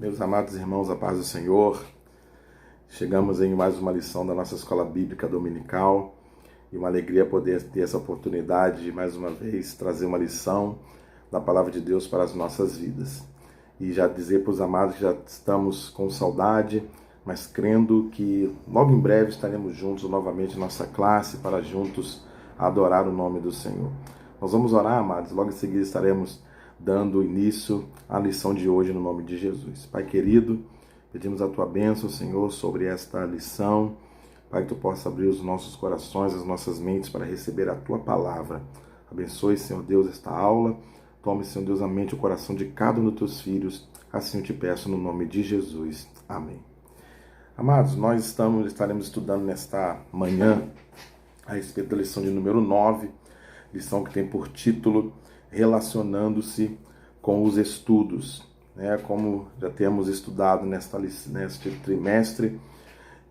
Meus amados irmãos, a paz do Senhor, chegamos em mais uma lição da nossa Escola Bíblica Dominical e uma alegria poder ter essa oportunidade de mais uma vez trazer uma lição da Palavra de Deus para as nossas vidas. E já dizer para os amados que já estamos com saudade, mas crendo que logo em breve estaremos juntos novamente em nossa classe para juntos adorar o nome do Senhor. Nós vamos orar, amados, logo em seguida estaremos dando início à lição de hoje no nome de Jesus. Pai querido, pedimos a Tua bênção, Senhor, sobre esta lição. Pai, que Tu possa abrir os nossos corações, as nossas mentes para receber a Tua palavra. Abençoe, Senhor Deus, esta aula. Tome, Senhor Deus, a mente e o coração de cada um dos Teus filhos. Assim eu te peço no nome de Jesus. Amém. Amados, nós estaremos estudando nesta manhã a respeito da lição de número 9, lição que tem por título Relacionando-se com os estudos. Como já temos estudado neste trimestre,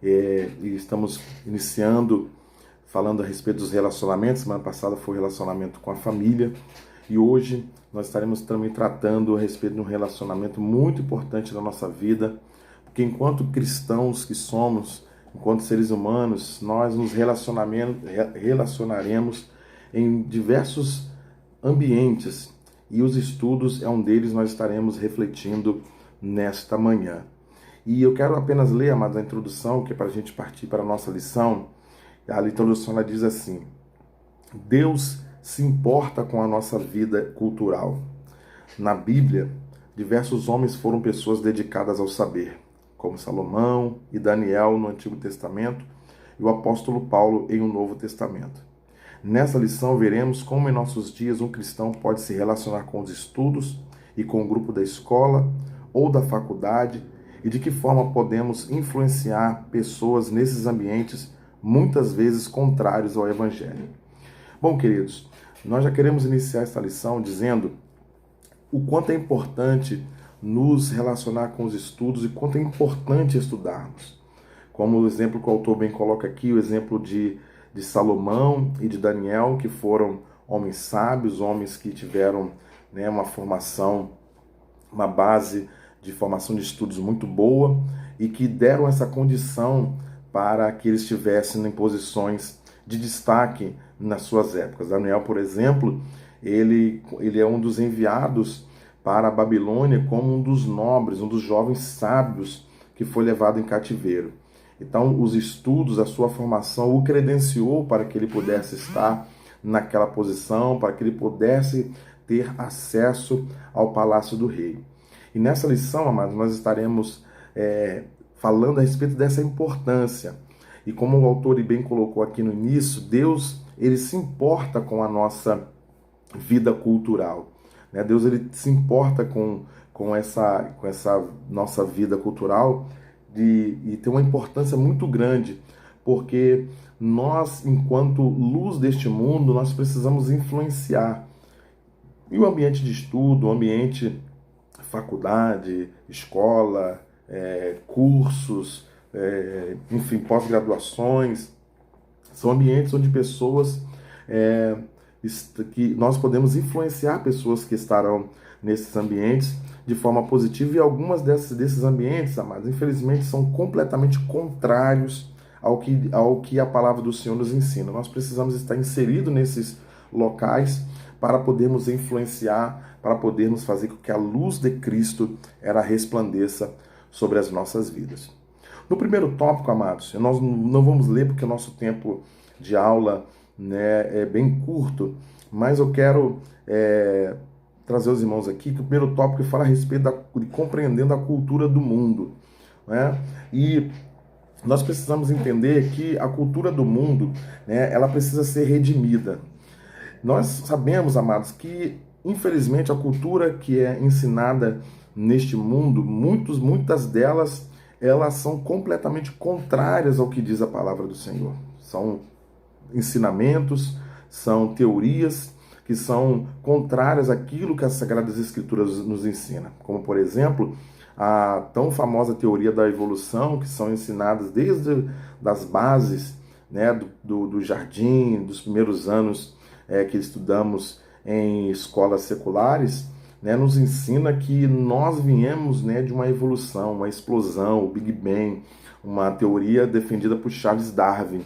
e estamos iniciando falando a respeito dos relacionamentos. Semana passada foi o relacionamento com a família, e hoje nós estaremos também tratando a respeito de um relacionamento muito importante na nossa vida, porque enquanto cristãos que somos, enquanto seres humanos, nós nos relacionaremos em diversos ambientes, e os estudos é um deles. Nós estaremos refletindo nesta manhã. E eu quero apenas ler, amados, a introdução, que é para a gente partir para a nossa lição. A introdução ela diz assim: Deus se importa com a nossa vida cultural. Na Bíblia, diversos homens foram pessoas dedicadas ao saber, como Salomão e Daniel no Antigo Testamento e o apóstolo Paulo em um Novo Testamento. Nessa lição veremos como em nossos dias um cristão pode se relacionar com os estudos e com o grupo da escola ou da faculdade e de que forma podemos influenciar pessoas nesses ambientes muitas vezes contrários ao Evangelho. Bom, queridos, nós já queremos iniciar esta lição dizendo o quanto é importante nos relacionar com os estudos e quanto é importante estudarmos. Como o exemplo que o autor bem coloca aqui, o exemplo de Salomão e de Daniel, que foram homens sábios, homens que tiveram uma formação, uma base de formação de estudos muito boa e que deram essa condição para que eles estivessem em posições de destaque nas suas épocas. Daniel, por exemplo, ele é um dos enviados para a Babilônia como um dos nobres, um dos jovens sábios que foi levado em cativeiro. Então, os estudos, a sua formação o credenciou para que ele pudesse estar naquela posição, para que ele pudesse ter acesso ao palácio do rei. E nessa lição, amados, nós estaremos falando a respeito dessa importância. E como o autor bem colocou aqui no início, Deus ele se importa com a nossa vida cultural. Deus ele se importa com essa nossa vida cultural, e tem uma importância muito grande, porque nós, enquanto luz deste mundo, nós precisamos influenciar. E o ambiente de estudo, o ambiente faculdade, escola, cursos, enfim, pós-graduações, são ambientes onde pessoas, que nós podemos influenciar pessoas que estarão nesses ambientes de forma positiva, e algumas desses ambientes, amados, infelizmente são completamente contrários ao que a palavra do Senhor nos ensina. Nós precisamos estar inseridos nesses locais para podermos influenciar, para podermos fazer com que a luz de Cristo resplandeça sobre as nossas vidas. No primeiro tópico, amados, nós não vamos ler porque o nosso tempo de aula é bem curto, mas eu quero trazer os irmãos aqui que o primeiro tópico fala a respeito de compreendendo a cultura do mundo. E nós precisamos entender que a cultura do mundo, ela precisa ser redimida. Nós sabemos, amados, que infelizmente a cultura que é ensinada neste mundo, muitas delas, elas são completamente contrárias ao que diz a palavra do Senhor. São ensinamentos, são teorias que são contrárias àquilo que as Sagradas Escrituras nos ensinam. Como, por exemplo, a tão famosa teoria da evolução, que são ensinadas desde das bases do jardim, dos primeiros anos que estudamos em escolas seculares, né, nos ensina que nós viemos, né, de uma evolução, uma explosão, o Big Bang, uma teoria defendida por Charles Darwin,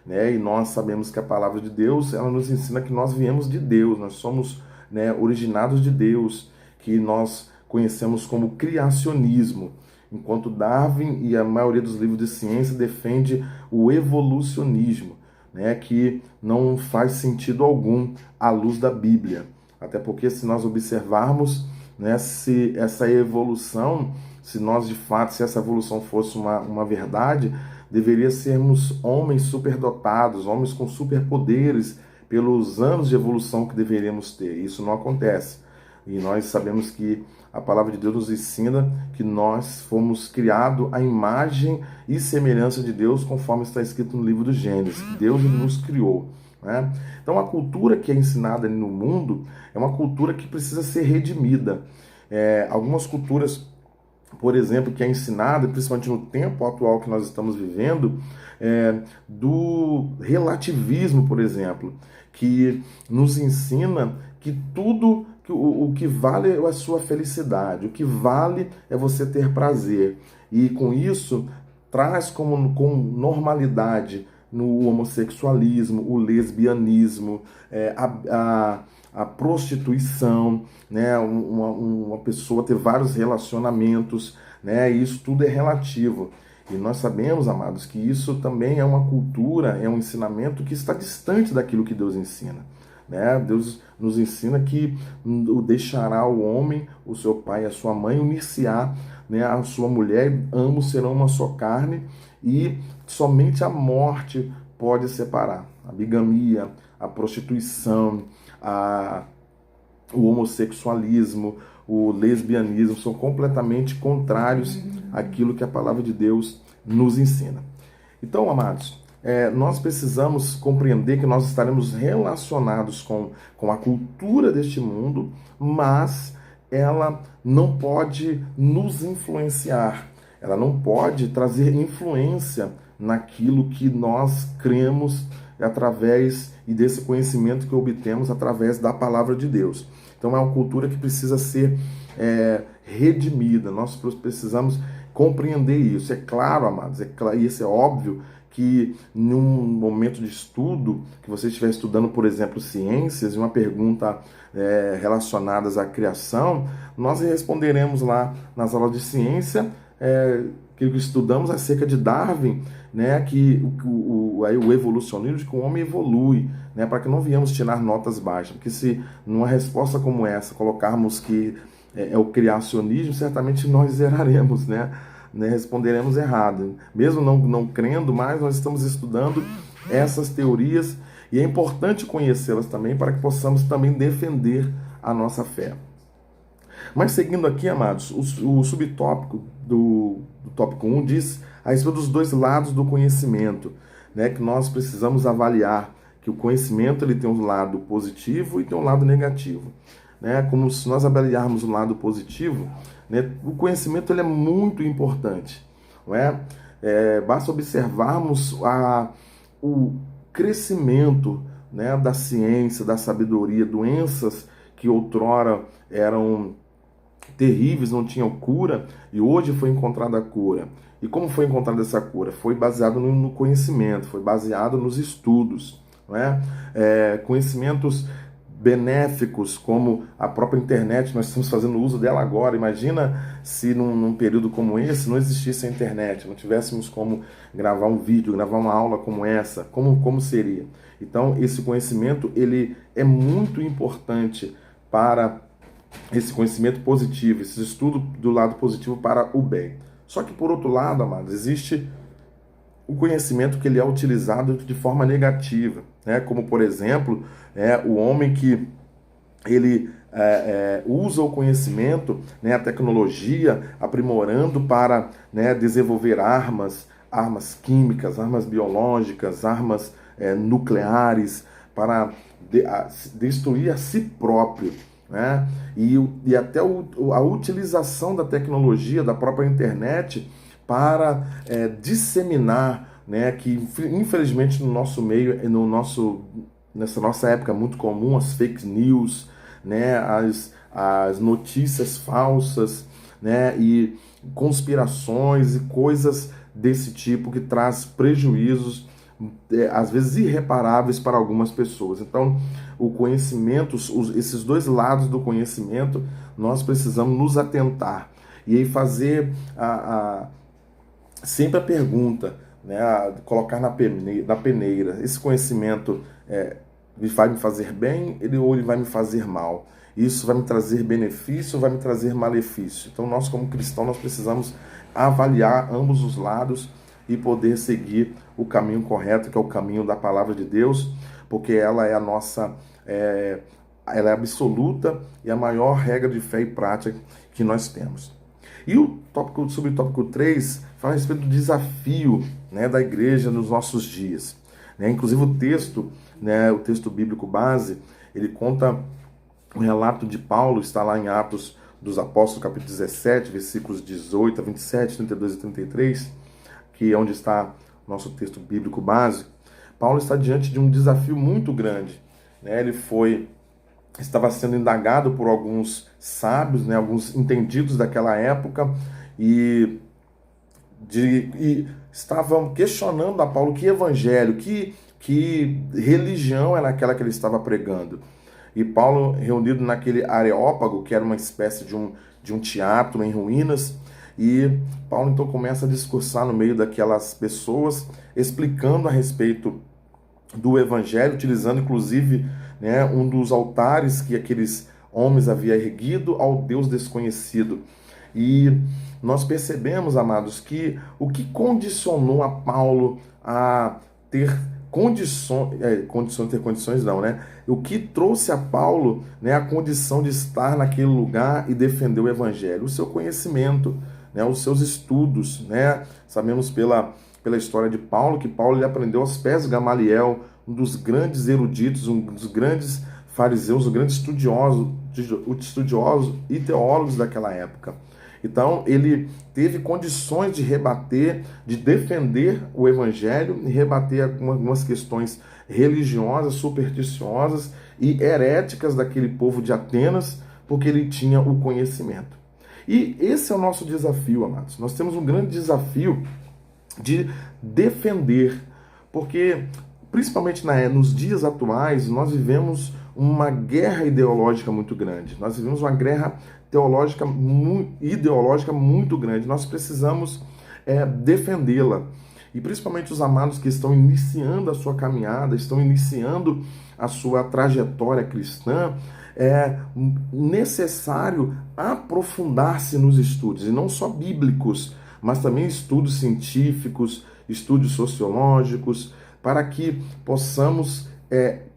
né, e nós sabemos que a palavra de Deus, ela nos ensina que nós viemos de Deus, nós somos, né, originados de Deus, que nós conhecemos como criacionismo, enquanto Darwin e a maioria dos livros de ciência defende o evolucionismo, né, que não faz sentido algum à luz da Bíblia. Até porque se nós observarmos, né, se essa evolução, se nós de fato, se essa evolução fosse uma verdade, deveria sermos homens superdotados, homens com superpoderes pelos anos de evolução que deveríamos ter. Isso não acontece. E nós sabemos que a palavra de Deus nos ensina que nós fomos criados à imagem e semelhança de Deus, conforme está escrito no livro do Gênesis. Deus nos criou, né? Então a cultura que é ensinada no mundo é uma cultura que precisa ser redimida. Algumas culturas, por exemplo, que é ensinada, principalmente no tempo atual que nós estamos vivendo, do relativismo, por exemplo, que nos ensina que tudo, o que vale é a sua felicidade, o que vale é você ter prazer. E com isso, traz com normalidade no homossexualismo, o lesbianismo, a prostituição, né? Uma pessoa ter vários relacionamentos, né? Isso tudo é relativo. E nós sabemos, amados, que isso também é uma cultura, é um ensinamento que está distante daquilo que Deus ensina, né? Deus nos ensina que deixará o homem, o seu pai e a sua mãe, unir-se-á, né, a sua mulher, ambos serão uma só carne, e somente a morte pode separar. A bigamia, a prostituição, o homossexualismo, o lesbianismo são completamente contrários àquilo que a palavra de Deus nos ensina. Então, amados, nós precisamos compreender que nós estaremos relacionados com a cultura deste mundo, mas ela não pode nos influenciar, ela não pode trazer influência naquilo que nós cremos através e desse conhecimento que obtemos através da palavra de Deus. Então é uma cultura que precisa ser redimida, nós precisamos compreender isso. É claro, amados, isso é óbvio, que num momento de estudo, que você estiver estudando, por exemplo, ciências, e uma pergunta relacionada à criação, nós responderemos lá nas aulas de ciência que estudamos acerca de Darwin, né, que o evolucionismo, de que o homem evolui, né, para que não viemos tirar notas baixas, porque se numa resposta como essa colocarmos que é o criacionismo, certamente nós zeraremos, né? Responderemos errado. Mesmo não crendo, mas nós estamos estudando essas teorias e é importante conhecê-las também para que possamos também defender a nossa fé. Mas seguindo aqui, amados, o subtópico do tópico 1 diz a respeito dos dois lados do conhecimento, né, que nós precisamos avaliar que o conhecimento ele tem um lado positivo e tem um lado negativo. Né? Como se nós avaliarmos o lado positivo, né, o conhecimento ele é muito importante. Não é? Basta observarmos o crescimento, né, da ciência, da sabedoria, doenças que outrora eram terríveis, não tinham cura, e hoje foi encontrada a cura. E como foi encontrada essa cura? Foi baseado no conhecimento, foi baseado nos estudos. Não é? Conhecimentos benéficos, como a própria internet, nós estamos fazendo uso dela agora. Imagina se num período como esse não existisse a internet, não tivéssemos como gravar um vídeo, gravar uma aula como essa, como seria? Então, esse conhecimento ele é muito importante para esse conhecimento positivo, esse estudo do lado positivo para o bem. Só que, por outro lado, amados, existe o conhecimento que ele é utilizado de forma negativa, né? Como, por exemplo, o homem que ele usa o conhecimento, né, a tecnologia, aprimorando para, né, desenvolver armas químicas, armas biológicas, armas nucleares, para destruir a si próprio. Né? E até a utilização da tecnologia, da própria internet, para disseminar, né, que infelizmente no nosso meio, nessa nossa época é muito comum as fake news, né, as notícias falsas, né, e conspirações e coisas desse tipo que traz prejuízos, às vezes irreparáveis para algumas pessoas. Então, o conhecimento, esses dois lados do conhecimento, nós precisamos nos atentar e aí fazer sempre a pergunta, né, colocar na peneira, esse conhecimento vai me fazer bem ou ele vai me fazer mal? Isso vai me trazer benefício ou vai me trazer malefício? Então nós como cristãos nós precisamos avaliar ambos os lados e poder seguir o caminho correto, que é o caminho da palavra de Deus, porque ela é a nossa, ela é absoluta e a maior regra de fé e prática que nós temos. E o subtópico 3 fala a respeito do desafio, né, da igreja nos nossos dias. Né? Inclusive o texto, né, o texto bíblico base, ele conta um relato de Paulo, está lá em Atos dos Apóstolos, capítulo 17, versículos 18 a 27, 32 e 33, que é onde está nosso texto bíblico base. Paulo está diante de um desafio muito grande. Né? Ele estava sendo indagado por alguns sábios, né, alguns entendidos daquela época, e estavam questionando a Paulo que evangelho, que religião era aquela que ele estava pregando. E Paulo, reunido naquele Areópago, que era uma espécie de um teatro em ruínas, e Paulo então começa a discursar no meio daquelas pessoas, explicando a respeito do evangelho, utilizando inclusive, né, um dos altares que aqueles homens haviam erguido ao Deus desconhecido. E nós percebemos, amados, que o que condicionou a Paulo a ter condições não, né? O que trouxe a Paulo, né, a condição de estar naquele lugar e defender o evangelho? O seu conhecimento, né, os seus estudos, né? Sabemos pela história de Paulo que Paulo ele aprendeu aos pés de Gamaliel, um dos grandes eruditos, um dos grandes fariseus, um grande estudioso e teólogos daquela época. Então, ele teve condições de rebater, de defender o evangelho e rebater algumas questões religiosas, supersticiosas e heréticas daquele povo de Atenas, porque ele tinha o conhecimento. E esse é o nosso desafio, amados. Nós temos um grande desafio de defender, porque, principalmente nos dias atuais, nós vivemos uma guerra ideológica muito grande. Nós vivemos uma guerra ideológica muito grande. Nós precisamos defendê-la. E principalmente os amados que estão iniciando a sua caminhada, estão iniciando a sua trajetória cristã, é necessário aprofundar-se nos estudos, e não só bíblicos, mas também estudos científicos, estudos sociológicos, para que possamos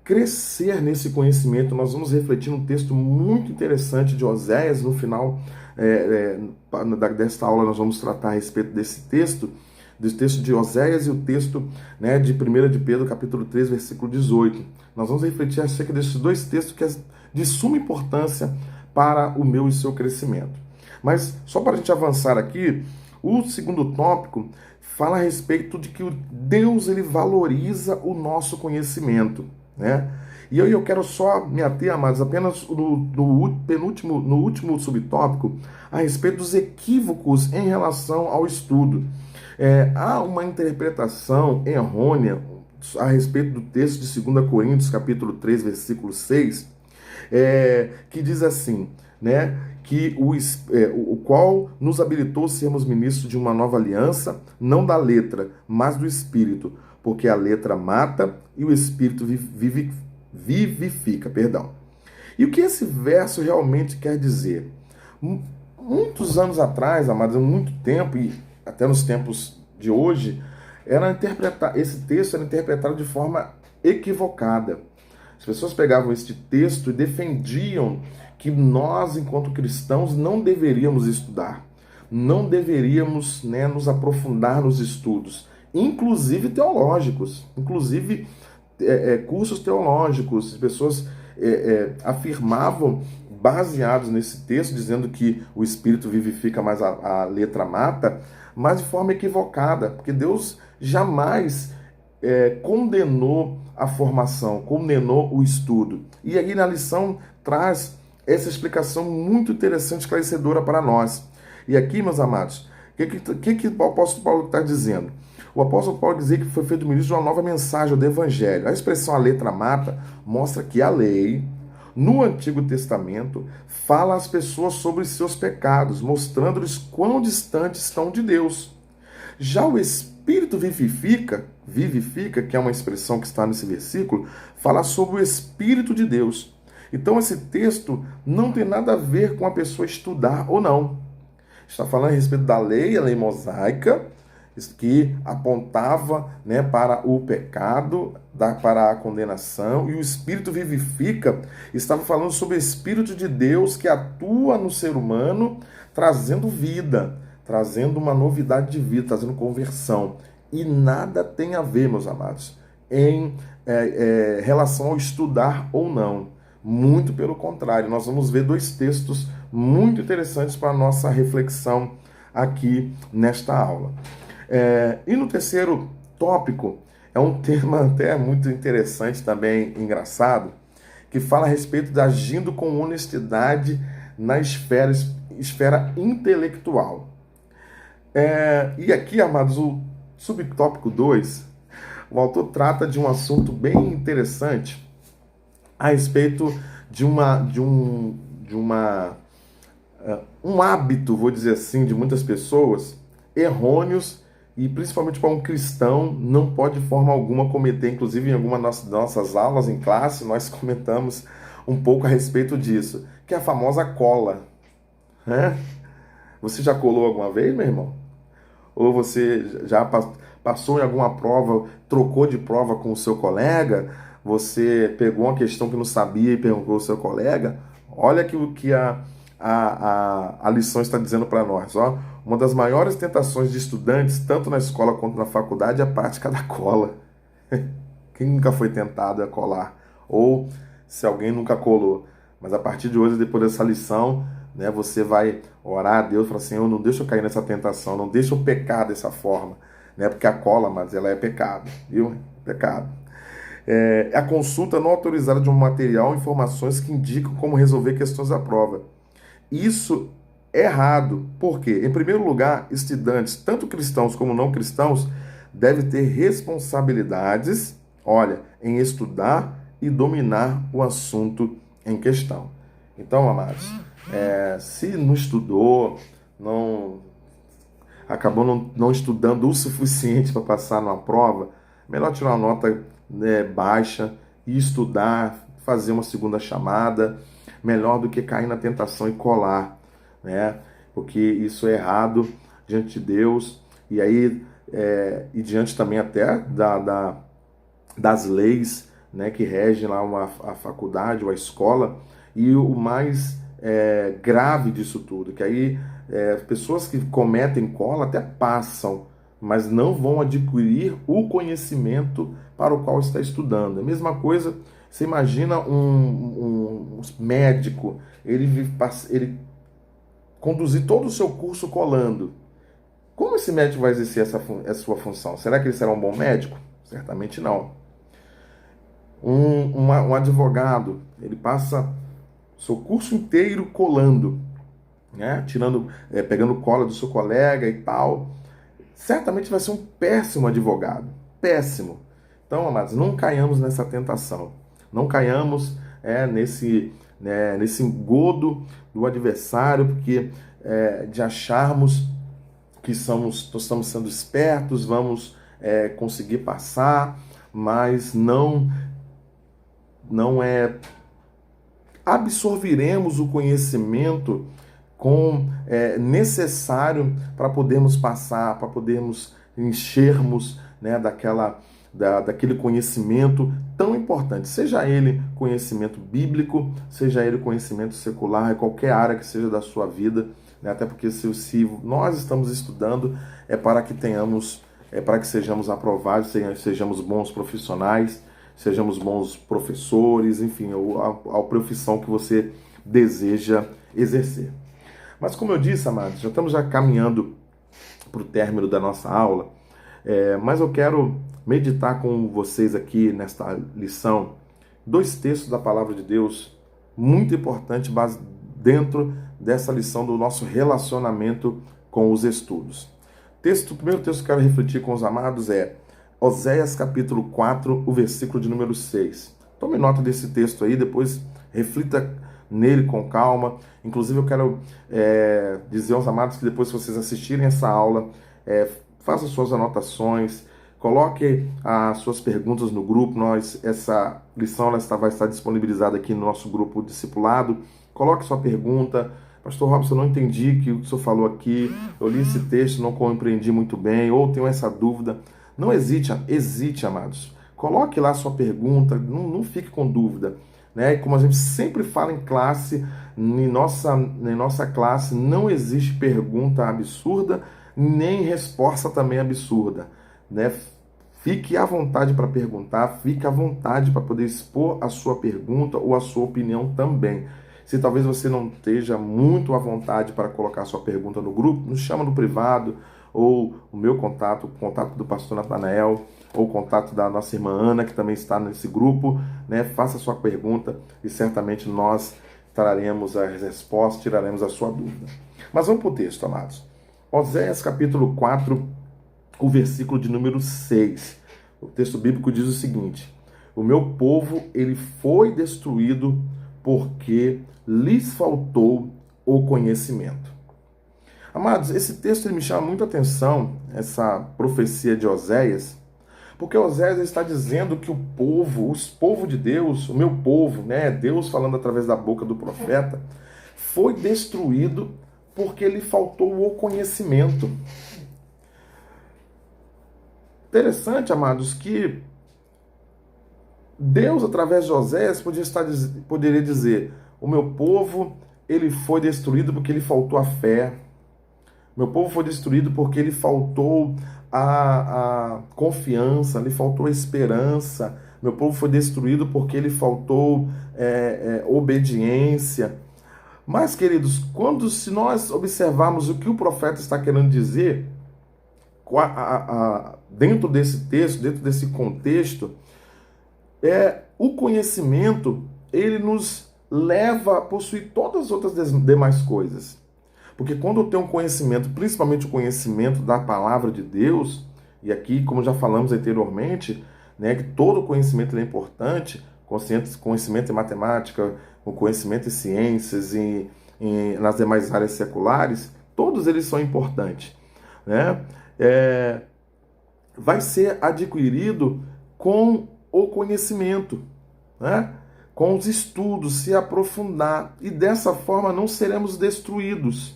crescer nesse conhecimento. Nós vamos refletir num texto muito interessante de Oséias. No final desta aula nós vamos tratar a respeito desse texto, do texto de Oséias e o texto, né, de 1 de Pedro, capítulo 3, versículo 18. Nós vamos refletir acerca desses dois textos que é de suma importância para o meu e seu crescimento. Mas só para a gente avançar aqui, o segundo tópico fala a respeito de que Deus ele valoriza o nosso conhecimento, né? E eu quero só me ater, amados, apenas no último subtópico, a respeito dos equívocos em relação ao estudo. Há uma interpretação errônea a respeito do texto de 2 Coríntios, capítulo 3, versículo 6, que diz assim, né, que o qual nos habilitou sermos ministros de uma nova aliança, não da letra, mas do Espírito, porque a letra mata e o Espírito vivifica. E o que esse verso realmente quer dizer? Muitos anos atrás, amados, há muito tempo, e até nos tempos de hoje, esse texto era interpretado de forma equivocada. As pessoas pegavam este texto e defendiam que nós, enquanto cristãos, não deveríamos estudar, não deveríamos, né, nos aprofundar nos estudos, inclusive teológicos, inclusive cursos teológicos. As pessoas afirmavam, baseados nesse texto, dizendo que o Espírito vivifica, mas a letra mata, mas de forma equivocada, porque Deus jamais condenou a formação, condenou o estudo. E aí na lição traz essa explicação muito interessante, esclarecedora para nós. E aqui, meus amados, o que o apóstolo Paulo está dizendo? O apóstolo Paulo dizia que foi feito o ministro de uma nova mensagem do Evangelho. A expressão "a letra mata" mostra que a lei, no Antigo Testamento, fala às pessoas sobre seus pecados, mostrando-lhes quão distantes estão de Deus. Já o Espírito vivifica, que é uma expressão que está nesse versículo, fala sobre o Espírito de Deus. Então esse texto não tem nada a ver com a pessoa estudar ou não. Está falando a respeito da lei, a lei mosaica, que apontava, né, para o pecado, para a condenação, e o Espírito vivifica, estava falando sobre o Espírito de Deus que atua no ser humano, trazendo vida, trazendo uma novidade de vida, trazendo conversão. E nada tem a ver, meus amados, em relação ao estudar ou não. Muito pelo contrário, nós vamos ver dois textos muito interessantes para a nossa reflexão aqui nesta aula. E no terceiro tópico, é um tema até muito interessante, também engraçado, que fala a respeito de agindo com honestidade na esfera intelectual. E aqui, amados, o subtópico 2, o autor trata de um assunto bem interessante a respeito de um hábito, vou dizer assim, de muitas pessoas, errôneos, e principalmente para um cristão, não pode de forma alguma cometer. Inclusive, em alguma das nossas aulas em classe, nós comentamos um pouco a respeito disso, que é a famosa cola. Você já colou alguma vez, meu irmão? Ou você já passou em alguma prova, trocou de prova com o seu colega? Você pegou uma questão que não sabia e perguntou ao seu colega? Olha o que a lição está dizendo para nós. Ó. Uma das maiores tentações de estudantes, tanto na escola quanto na faculdade, é a prática da cola. Quem nunca foi tentado a colar? Ou se alguém nunca colou. Mas a partir de hoje, depois dessa lição, né, você vai orar a Deus e falar: Senhor, não deixa eu cair nessa tentação, não deixa eu pecar dessa forma. Né, porque a cola, mas ela é pecado, viu? Pecado. A consulta não autorizada de um material ou informações que indicam como resolver questões da prova. Isso é errado. Por quê? Em primeiro lugar, estudantes, tanto cristãos como não cristãos, devem ter responsabilidades, em estudar e dominar o assunto em questão. Então, amados, se não estudou, acabou não estudando o suficiente para passar numa prova, melhor tirar uma nota baixa e estudar, fazer uma segunda chamada, melhor do que cair na tentação e colar, né? Porque isso é errado diante de Deus, e aí e diante também até das leis, né, que regem lá a faculdade ou a escola. E o mais grave disso tudo, que aí pessoas que cometem cola até passam, mas não vão adquirir o conhecimento para o qual está estudando. A mesma coisa, você imagina um médico, ele conduzir todo o seu curso colando. Como esse médico vai exercer essa sua função? Será que ele será um bom médico? Certamente não. Um advogado, ele passa o seu curso inteiro colando, né? Pegando cola do seu colega e tal. Certamente vai ser um péssimo advogado. Péssimo. Então, amados, não caiamos nessa tentação. Não caiamos nesse engodo do adversário, porque de acharmos que estamos sendo espertos, vamos conseguir passar, mas não absorveremos o conhecimento necessário para podermos passar, para podermos enchermos, né, daquele conhecimento tão importante, seja ele conhecimento bíblico, seja ele conhecimento secular, em qualquer área que seja da sua vida, né? Até porque se nós estamos estudando para que sejamos aprovados, sejamos bons profissionais, sejamos bons professores, enfim, a profissão que você deseja exercer. Mas como eu disse, amados, já estamos caminhando para o término da nossa aula, mas eu quero meditar com vocês aqui nesta lição dois textos da Palavra de Deus muito importante dentro dessa lição do nosso relacionamento com os estudos. O primeiro texto que eu quero refletir com os amados é Oséias capítulo 4, o versículo de número 6. Tome nota desse texto aí, depois reflita nele com calma. Inclusive eu quero dizer aos amados que depois que vocês assistirem essa aula, façam suas anotações, coloque as suas perguntas no grupo. Essa lição vai estar disponibilizada aqui no nosso grupo discipulado. Coloque sua pergunta. Pastor Robson, eu não entendi o que o senhor falou aqui, eu li esse texto, não compreendi muito bem, ou tenho essa dúvida. Não hesite, amados. Coloque lá a sua pergunta, não fique com dúvida. Né? Como a gente sempre fala em classe, em nossa classe não existe pergunta absurda, nem resposta também absurda. Né? Fique à vontade para perguntar, fique à vontade para poder expor a sua pergunta ou a sua opinião também. Se talvez você não esteja muito à vontade para colocar a sua pergunta no grupo, nos chama no privado, ou o meu contato, o contato do pastor Natanael, ou o contato da nossa irmã Ana, que também está nesse grupo, né? Faça a sua pergunta e certamente nós traremos a resposta, tiraremos a sua dúvida. Mas vamos para o texto, amados. Oséias capítulo 4, o versículo de número 6. O texto bíblico diz o seguinte: o meu povo, ele foi destruído porque lhes faltou o conhecimento. Amados, esse texto ele me chama muita atenção, essa profecia de Oséias, porque Oséias está dizendo que o povo de Deus, o meu povo, né, Deus falando através da boca do profeta, foi destruído porque lhe faltou o conhecimento. Interessante, amados, que Deus, através de Oséias, poderia dizer: o meu povo, ele foi destruído porque lhe faltou a fé. Meu povo foi destruído porque lhe faltou a confiança, lhe faltou a esperança. Meu povo foi destruído porque lhe faltou obediência. Mas, queridos, se nós observarmos o que o profeta está querendo dizer, dentro desse texto, dentro desse contexto, o conhecimento, ele nos leva a possuir todas as outras demais coisas. Porque quando eu tenho um conhecimento, principalmente o conhecimento da palavra de Deus, e aqui, como já falamos anteriormente, né, que todo conhecimento é importante, conhecimento em matemática, o conhecimento em ciências, nas demais áreas seculares, todos eles são importantes. Né? Vai ser adquirido com o conhecimento, né? Com os estudos, se aprofundar, e dessa forma não seremos destruídos.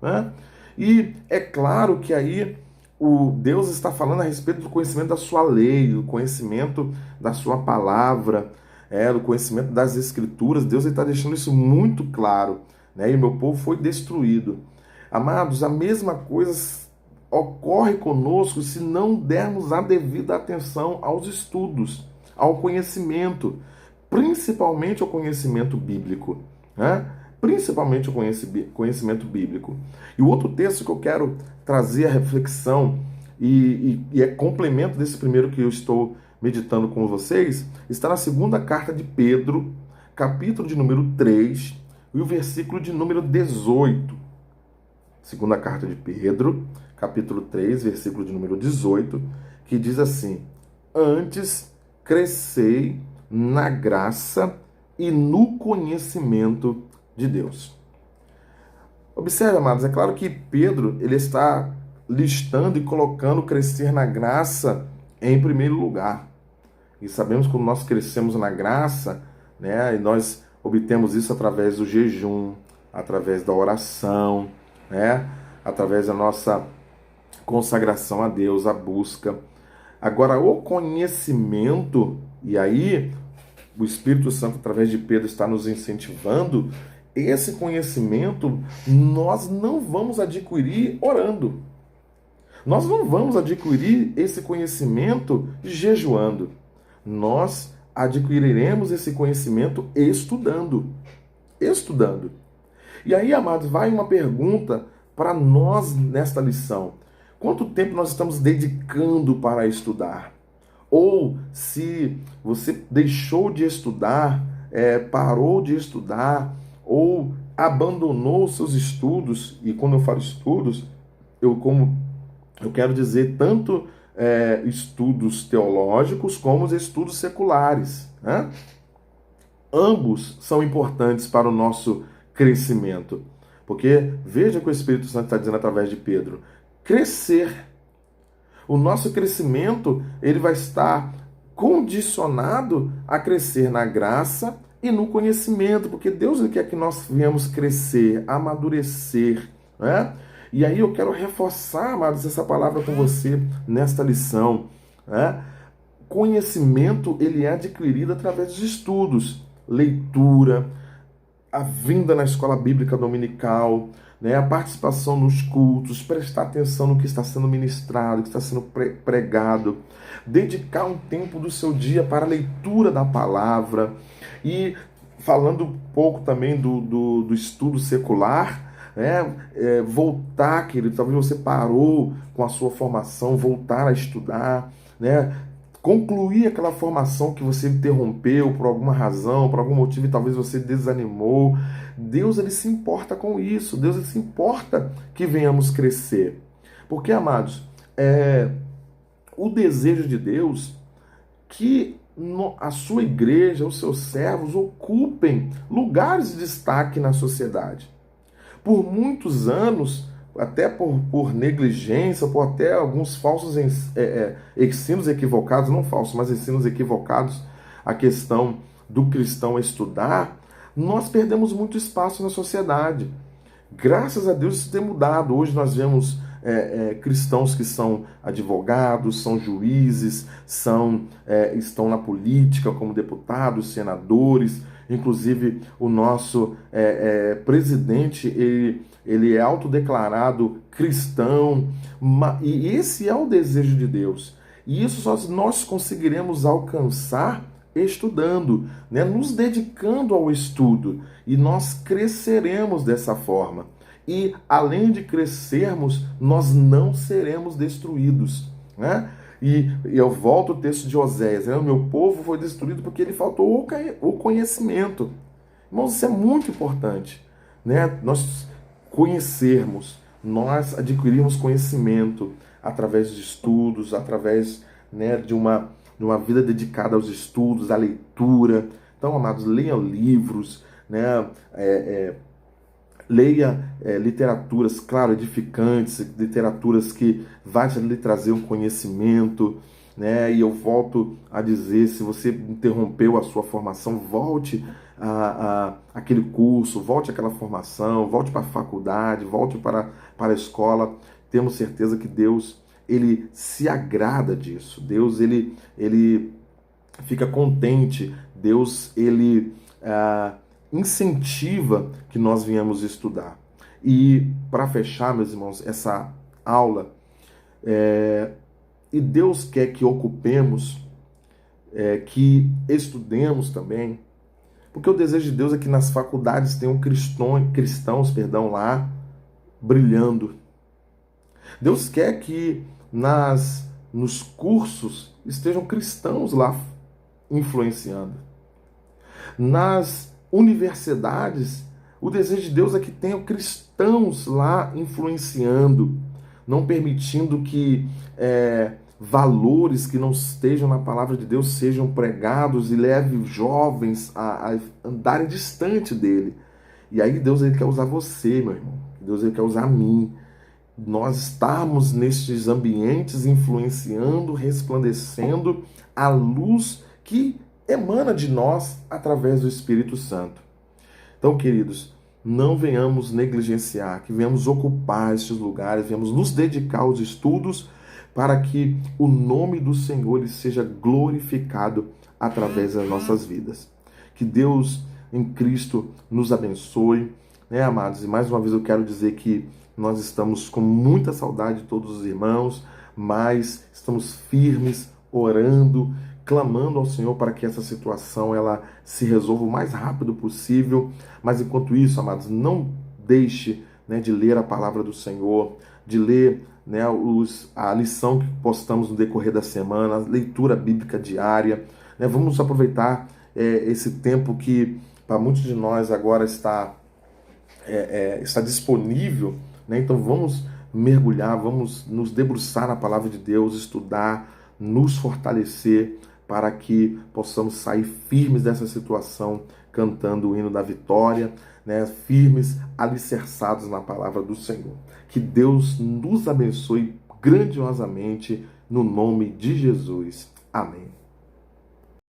Né? E é claro que aí o Deus está falando a respeito do conhecimento da sua lei, do conhecimento da sua palavra, do conhecimento das escrituras. Deus está deixando isso muito claro, né? E o meu povo foi destruído. Amados, a mesma coisa ocorre conosco se não dermos a devida atenção aos estudos, ao conhecimento, principalmente ao conhecimento bíblico, né? Principalmente o conhecimento bíblico. E o outro texto que eu quero trazer a reflexão, e é complemento desse primeiro que eu estou meditando com vocês, está na segunda carta de Pedro, capítulo de número 3, e o versículo de número 18. Segunda carta de Pedro, capítulo 3, versículo de número 18, que diz assim: antes crescei na graça e no conhecimento de Deus. Observe, amados, é claro que Pedro ele está listando e colocando crescer na graça em primeiro lugar. E sabemos que quando nós crescemos na graça, né, e nós obtemos isso através do jejum, através da oração, né, através da nossa consagração a Deus, a busca. Agora, o conhecimento, e aí o Espírito Santo, através de Pedro, está nos incentivando. Esse conhecimento nós não vamos adquirir orando. Nós não vamos adquirir esse conhecimento jejuando. Nós adquiriremos esse conhecimento estudando. Estudando. E aí, amados, vai uma pergunta para nós nesta lição. Quanto tempo nós estamos dedicando para estudar? Ou se você deixou de estudar, parou de estudar ou abandonou os seus estudos, e quando eu falo estudos, eu quero dizer tanto estudos teológicos como os estudos seculares, né? Ambos são importantes para o nosso crescimento. Porque veja que o Espírito Santo está dizendo através de Pedro: crescer. O nosso crescimento ele vai estar condicionado a crescer na graça e no conhecimento, porque Deus ele quer que nós venhamos crescer, amadurecer, né? E aí eu quero reforçar, amados, essa palavra com você nesta lição, né? Conhecimento ele é adquirido através dos estudos, leitura, a vinda na escola bíblica dominical, né, a participação nos cultos, prestar atenção no que está sendo ministrado, que está sendo pregado, dedicar um tempo do seu dia para a leitura da palavra. E falando um pouco também do estudo secular, né, voltar, querido, talvez você parou com a sua formação, voltar a estudar, né, concluir aquela formação que você interrompeu por alguma razão, por algum motivo, e talvez você desanimou. Deus ele se importa com isso. Deus ele se importa que venhamos crescer. Porque, amados, o desejo de Deus que a sua igreja, os seus servos ocupem lugares de destaque na sociedade. Por muitos anos, até por negligência, por até alguns falsos ensinos equivocados, não falsos, mas ensinos equivocados, a questão do cristão estudar, nós perdemos muito espaço na sociedade. Graças a Deus isso tem mudado. Hoje nós vemos cristãos que são advogados, são juízes, estão na política como deputados, senadores. Inclusive o nosso presidente, ele é autodeclarado cristão, e esse é o desejo de Deus. E isso só nós conseguiremos alcançar estudando, né? Nos dedicando ao estudo, e nós cresceremos dessa forma. E além de crescermos, nós não seremos destruídos, né? E eu volto ao texto de Oséias, né? O meu povo foi destruído porque ele faltou o conhecimento. Irmãos, isso é muito importante, né? Nós conhecermos, nós adquirirmos conhecimento através de estudos, através, né, de uma vida dedicada aos estudos, à leitura. Então, amados, leiam livros, né? Leia literaturas, claro, edificantes, literaturas que vai lhe trazer um conhecimento, né? E eu volto a dizer, se você interrompeu a sua formação, volte aquele curso, volte àquela formação, volte para a faculdade, volte para a escola. Temos certeza que Deus, ele se agrada disso. Deus, ele fica contente. Deus, ele incentiva que nós venhamos estudar. E para fechar, meus irmãos, essa aula, e Deus quer que ocupemos, que estudemos também, porque o desejo de Deus é que nas faculdades tenham cristãos lá brilhando. Deus quer que nos cursos estejam cristãos lá influenciando. Nas universidades, o desejo de Deus é que tenham cristãos lá influenciando, não permitindo que valores que não estejam na palavra de Deus sejam pregados e leve jovens a andarem distante dele. E aí Deus ele quer usar você, meu irmão. Deus ele quer usar a mim. Nós estamos nestes ambientes influenciando, resplandecendo a luz que emana de nós através do Espírito Santo. Então, queridos, não venhamos negligenciar, que venhamos ocupar estes lugares, venhamos nos dedicar aos estudos para que o nome do Senhor ele seja glorificado através das nossas vidas. Que Deus em Cristo nos abençoe, né, amados? E mais uma vez eu quero dizer que nós estamos com muita saudade de todos os irmãos, mas estamos firmes, orando, clamando ao Senhor para que essa situação ela se resolva o mais rápido possível. Mas enquanto isso, amados, não deixe, né, de ler a palavra do Senhor, de ler, né, a lição que postamos no decorrer da semana, a leitura bíblica diária. Né, vamos aproveitar esse tempo que para muitos de nós agora está disponível, né? Então vamos mergulhar, vamos nos debruçar na palavra de Deus, estudar, nos fortalecer para que possamos sair firmes dessa situação, cantando o hino da vitória, né? Firmes, alicerçados na palavra do Senhor. Que Deus nos abençoe grandiosamente no nome de Jesus. Amém.